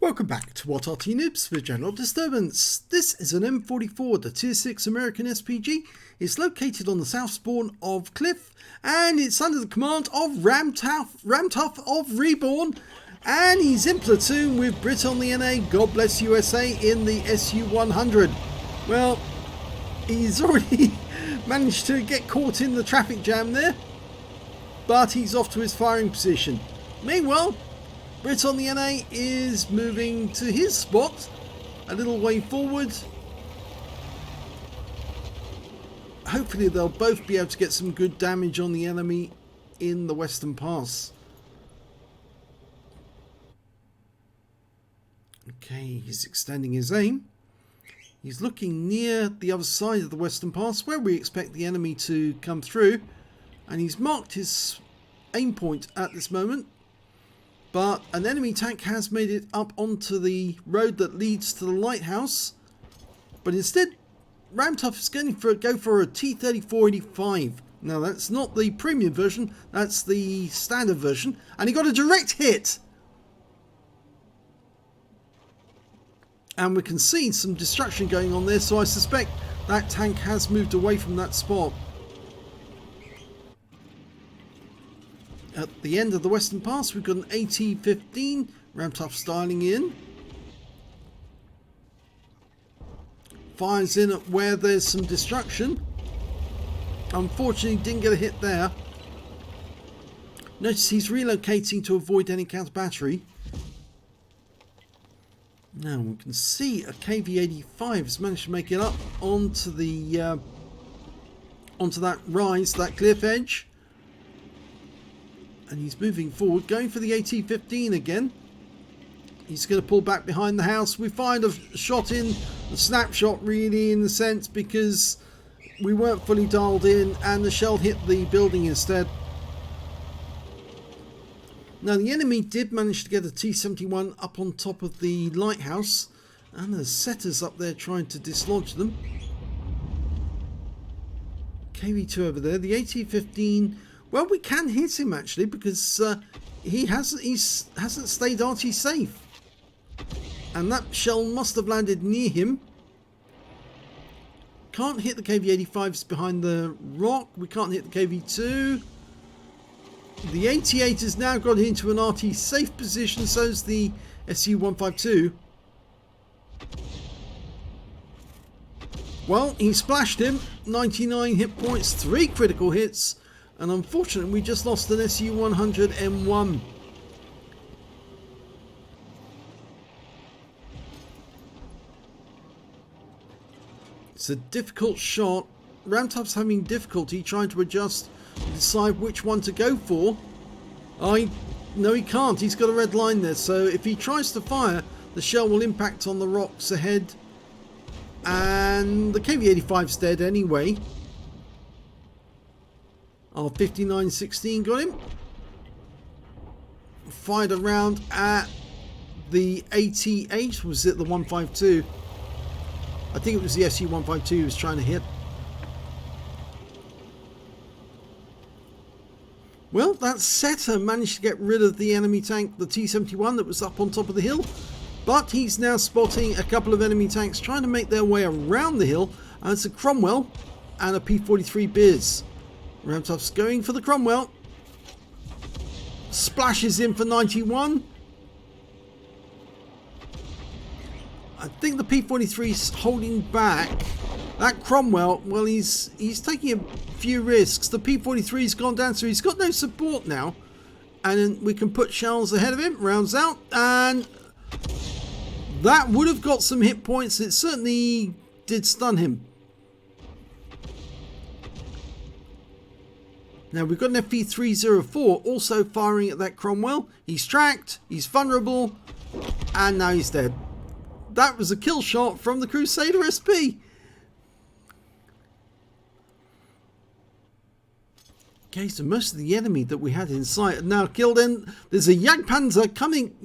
Welcome back to What Arty Noobs for General Disturbance. This is an M44, the Tier 6 American SPG. It's located on the south spawn of Cliff, and it's under the command of Ramtough of REBRN, and he's in platoon with Brit on the NA, God bless USA, in the SU-100. Well, he's already managed to get caught in the traffic jam there, but he's off to his firing position. Meanwhile, Brit on the NA is moving to his spot a little way forward. Hopefully they'll both be able to get some good damage on the enemy in the Western Pass. Okay, he's extending his aim. He's looking near the other side of the Western Pass where we expect the enemy to come through, and he's marked his aim point at this moment. But an enemy tank has made it up onto the road that leads to the lighthouse. But instead, Ramtough is going to go for a T-3485. Now that's not the premium version, that's the standard version. And he got a direct hit. And we can see some destruction going on there, so I suspect that tank has moved away from that spot. At the end of the Western Pass, we've got an AT-15, Ramtough styling in. Fires in at where there's some destruction. Unfortunately, didn't get a hit there. Notice he's relocating to avoid any counter battery. Now we can see a KV-85 has managed to make it up onto the onto that rise, that cliff edge. And he's moving forward, going for the AT-15 again. He's going to pull back behind the house. We find a shot in, a snapshot really in the sense, because we weren't fully dialed in and the shell hit the building instead. Now the enemy did manage to get a T-71 up on top of the lighthouse, and there's setters up there trying to dislodge them. KV-2 over there. The AT-15... well, we can hit him actually, because he hasn't stayed Arty safe. And that shell must have landed near him. Can't hit the KV-85s behind the rock. We can't hit the KV-2. The 88 has now got into an Arty safe position, so's the SU-152. Well, he splashed him. 99 hit points, 3 critical hits. And unfortunately, we just lost an SU-100 M1. It's a difficult shot. Ramtough's having difficulty trying to adjust and decide which one to go for. No, he can't. He's got a red line there. So if he tries to fire, the shell will impact on the rocks ahead. And the KV-85's dead anyway. Our 59-16 got him. Fired around at the 88. Was it the 152? I think it was the SU-152 he was trying to hit. Well, that setter managed to get rid of the enemy tank, the T-71 that was up on top of the hill. But he's now spotting a couple of enemy tanks trying to make their way around the hill. And it's a Cromwell and a P-43 Biz. Ramtough's going for the Cromwell. Splashes in for 91. I think the P-43's holding back. That Cromwell, well, he's taking a few risks. The P-43's gone down, so he's got no support now. And then we can put shells ahead of him. Rounds out. And that would have got some hit points. It certainly did stun him. Now we've got an FP304 also firing at that Cromwell. He's tracked, he's vulnerable, and now he's dead. That was a kill shot from the Crusader SP. Okay, so most of the enemy that we had in sight are now killed. And there's a Jagdpanther coming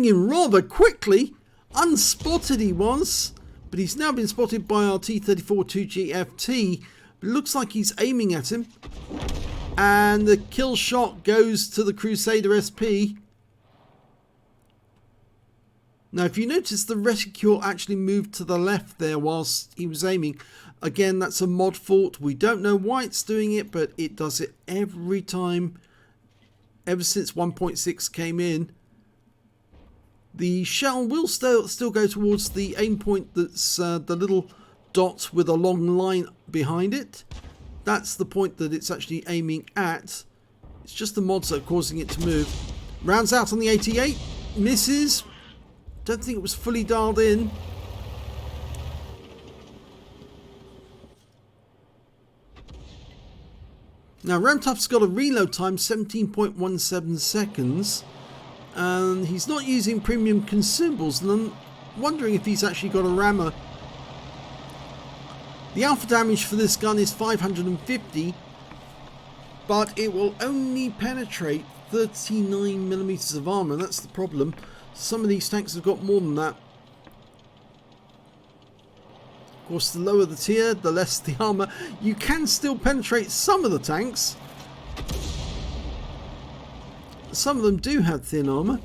in rather quickly. Unspotted he was, but he's now been spotted by our T-34 2GFT. Looks like he's aiming at him, and the kill shot goes to the Crusader SP. Now, if you notice, the reticule actually moved to the left there whilst he was aiming. Again, that's a mod fault. We don't know why it's doing it, but it does it every time. Ever since 1.6 came in, the shell will still go towards the aim point. That's the little dot with a long line behind it. That's the point that it's actually aiming at. It's just the mods that are causing it to move. Rounds out on the 88, misses. Don't think it was fully dialed in. Now, Ramtough's got a reload time 17.17 seconds, and he's not using premium consumables, and I'm wondering if he's actually got a rammer. The alpha damage for this gun is 550, but it will only penetrate 39mm of armor. That's the problem. Some of these tanks have got more than that. Of course, the lower the tier, the less the armor. You can still penetrate some of the tanks. Some of them do have thin armor,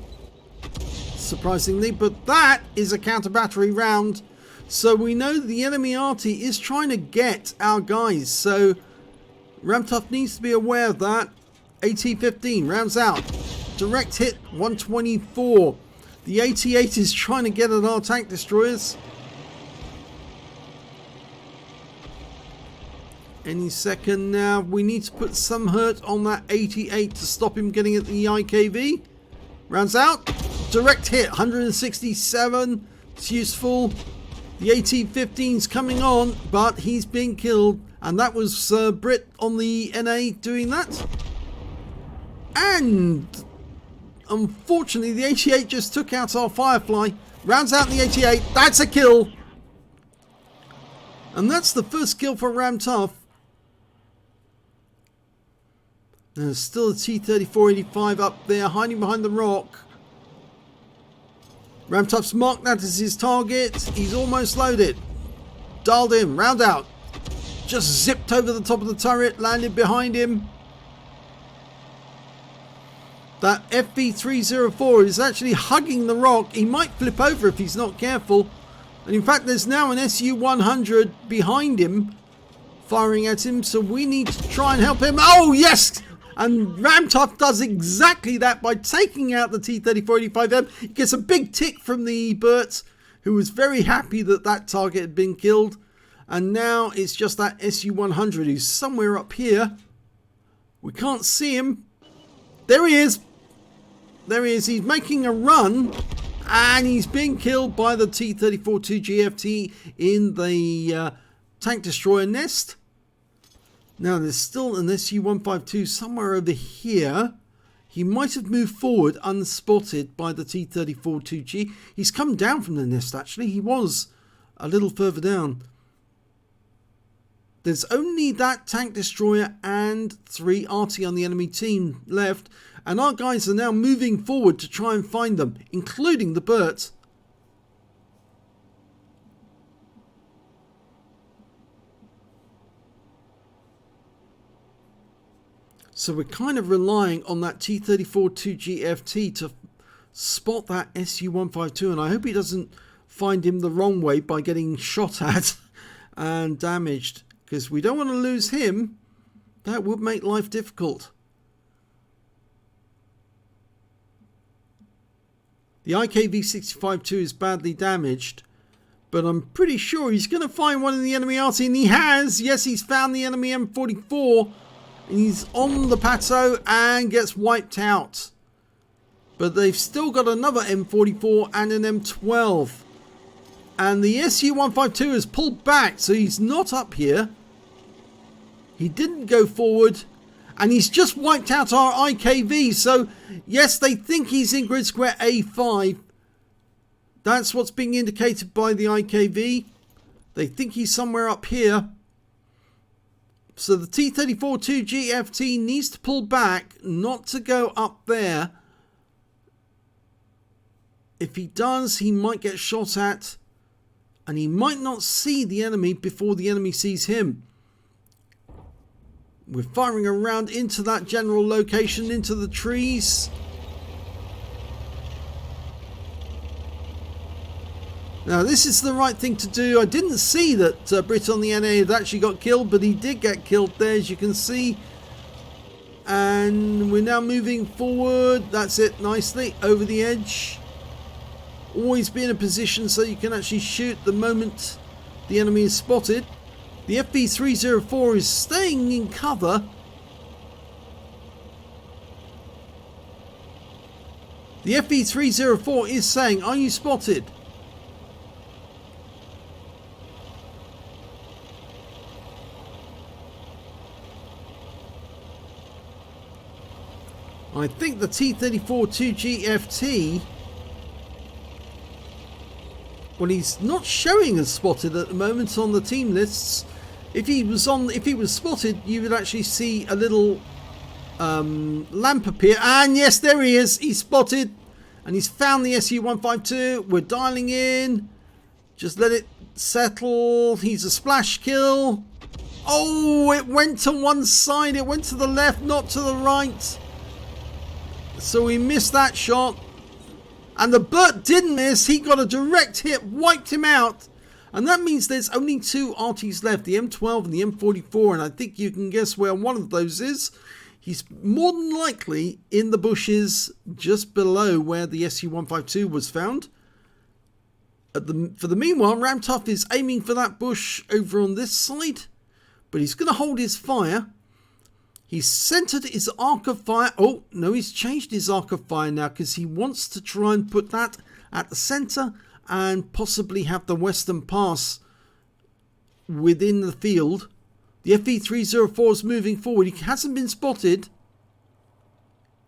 surprisingly, but that is a counter battery round. So we know the enemy Arty is trying to get our guys. So Ramtough needs to be aware of that. AT-15 rounds out. Direct hit 124. The 88 is trying to get at our tank destroyers. Any second now. We need to put some hurt on that 88 to stop him getting at the IKV. Rounds out. Direct hit 167. It's useful. The AT-15's coming on, but he's being killed. And that was Brit on the NA doing that. And unfortunately, the 88 just took out our Firefly. Rounds out the 88. That's a kill. And that's the first kill for Ramtough. There's still a T-3485 up there, hiding behind the rock. Ramtough's marked that as his target. He's almost loaded. Dialed in. Round out. Just zipped over the top of the turret. Landed behind him. That FV304 is actually hugging the rock. He might flip over if he's not careful. And in fact, there's now an SU-100 behind him, firing at him. So we need to try and help him. Oh, yes! And Ramtough does exactly that by taking out the T-3485M. He gets a big tick from the Burt, who was very happy that that target had been killed. And now it's just that SU-100 who's somewhere up here. We can't see him. There he is. There he is. He's making a run. And he's being killed by the T-34 GFT in the tank destroyer nest. Now there's still an SU-152 somewhere over here. He might have moved forward unspotted by the T-34 2G. He's come down from the nest actually. He was a little further down. There's only that tank destroyer and 3 Arty on the enemy team left. And our guys are now moving forward to try and find them, including the Burt. So we're kind of relying on that T-34 2GFT to spot that SU-152. And I hope he doesn't find him the wrong way by getting shot at and damaged. Because we don't want to lose him. That would make life difficult. The IKV-65-2 is badly damaged, but I'm pretty sure he's going to find one in the enemy Arty, and he has. Yes, he's found the enemy M44, and he's on the plateau and gets wiped out. But they've still got another M44 and an M12. And the SU-152 has pulled back, so he's not up here. He didn't go forward. And he's just wiped out our IKV. So, yes, they think he's in grid square A5. That's what's being indicated by the IKV. They think he's somewhere up here. So the T-34 2GFT needs to pull back, not to go up there. If he does, he might get shot at. And he might not see the enemy before the enemy sees him. We're firing around into that general location, into the trees. Now this is the right thing to do. I didn't see that Brit on the NA had actually got killed, but he did get killed there, as you can see. And we're now moving forward. That's it, nicely over the edge. Always be in a position so you can actually shoot the moment the enemy is spotted. The FV304 is staying in cover. The FV304 is saying, "Are you spotted?" I think the T34 2GFT, well, he's not showing as spotted at the moment on the team lists. If he was spotted, you would actually see a little lamp appear. And yes, there he is. He's spotted, and he's found the SU-152. We're dialing in. Just let it settle. He's a splash kill. Oh, it went to one side. It went to the left, not to the right. So he missed that shot. And the Burt didn't miss. He got a direct hit, wiped him out. And that means there's only two Artys left, the M12 and the M44. And I think you can guess where one of those is. He's more than likely in the bushes just below where the SU-152 was found. For the meanwhile, Ramtough is aiming for that bush over on this side. But he's going to hold his fire. He's centered his arc of fire. Oh, no, he's changed his arc of fire now because he wants to try and put that at the center and possibly have the western pass within the field. The FV304 is moving forward. He hasn't been spotted.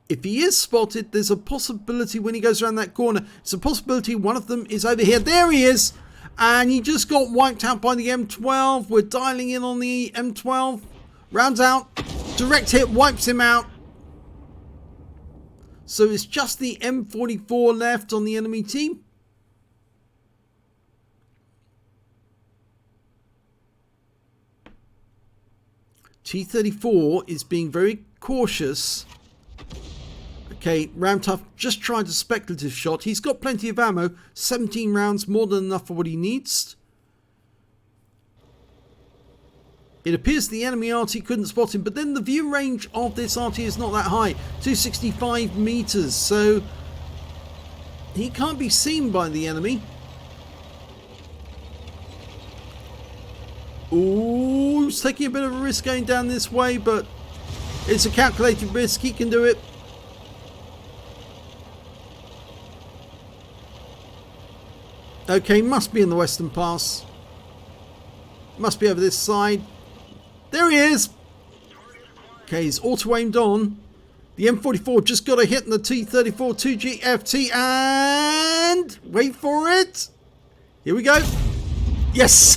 If he is spotted, there's a possibility when he goes around that corner. It's a possibility one of them is over here. There he is. And he just got wiped out by the M12. We're dialing in on the M12. Rounds out. Direct hit wipes him out. So it's just the M44 left on the enemy team. T34 is being very cautious. Okay, Ramtough just tried a speculative shot. He's got plenty of ammo. 17 rounds, more than enough for what he needs. It appears the enemy Arty couldn't spot him, but then the view range of this Arty is not that high, 265 meters, so he can't be seen by the enemy. Ooh, he's taking a bit of a risk going down this way, but it's a calculated risk. He can do it. Okay, must be in the western pass. Must be over this side. There he is. Okay, he's auto-aimed on. The M44 just got a hit in the T34 2GFT and... wait for it. Here we go. Yes.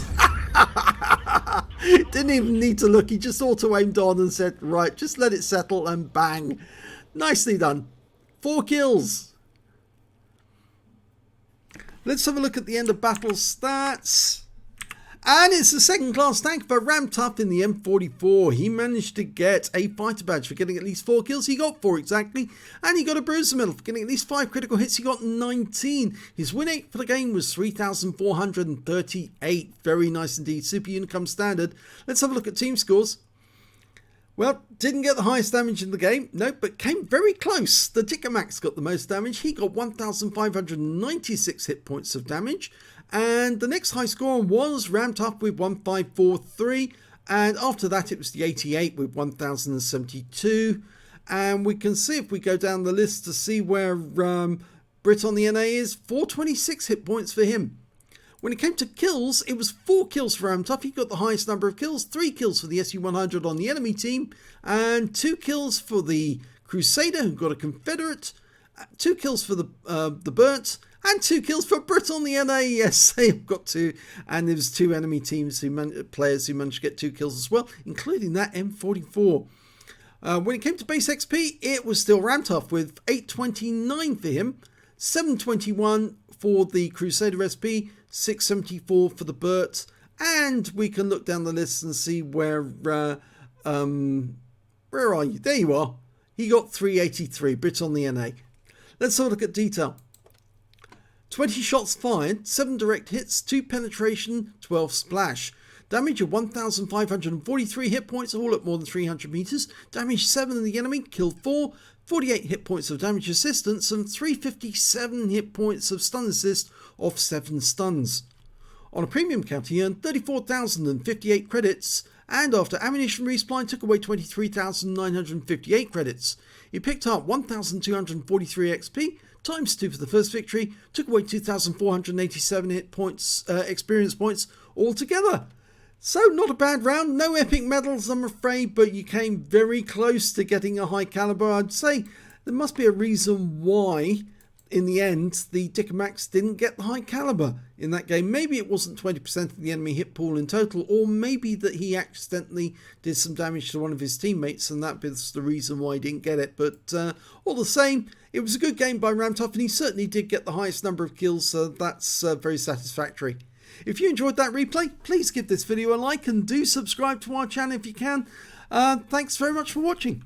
Didn't even need to look. He just auto-aimed on and said, right, just let it settle, and bang. Nicely done. 4 kills. Let's have a look at the end of battle stats. And it's the second class tank for Ramtough in the M44. He managed to get a fighter badge for getting at least 4 kills. He got 4 exactly. And he got a bruiser medal for getting at least 5 critical hits. He got 19. His win rate for the game was 3,438. Very nice indeed. Super Unicum standard. Let's have a look at team scores. Well, didn't get the highest damage in the game. Nope, but came very close. The Dickomax got the most damage. He got 1,596 hit points of damage. And the next high score was Ramtough with 1,543. And after that, it was the 88 with 1,072. And we can see if we go down the list to see where Brit on the NA is. 426 hit points for him. When it came to kills, it was 4 kills for Ramtough. He got the highest number of kills. 3 kills for the SU-100 on the enemy team. And 2 kills for the Crusader, who got a Confederate. 2 kills for the Burt. And 2 kills for Brit on the NA. Yes, they've got 2. And there's 2 enemy teams, players who managed to get 2 kills as well, including that M44. When it came to base XP, it was still Ramtough with 829 for him. 721 for the Crusader SP. 674 for the Burt. And we can look down the list and see where are you? There you are. He got 383, Brit on the NA. Let's have a look at detail. 20 shots fired, 7 direct hits, 2 penetration, 12 splash. Damage of 1,543 hit points, all at more than 300 meters. Damage 7 in the enemy, killed 4. 48 hit points of damage assistance and 357 hit points of stun assist off 7 stuns. On a premium count, he earned 34,058 credits, and after ammunition resupply took away 23,958 credits. He picked up 1,243 XP, times 2 for the first victory, took away 2,487 hit points, experience points altogether. So not a bad round, no epic medals I'm afraid, but you came very close to getting a high caliber. I'd say there must be a reason why in the end the Dickomax didn't get the high caliber in that game. Maybe it wasn't 20% of the enemy hit pool in total, or maybe that he accidentally did some damage to one of his teammates and that was the reason why he didn't get it. But all the same, it was a good game by Ramtough and he certainly did get the highest number of kills, so that's very satisfactory. If you enjoyed that replay, please give this video a like and do subscribe to our channel if you can. Thanks very much for watching.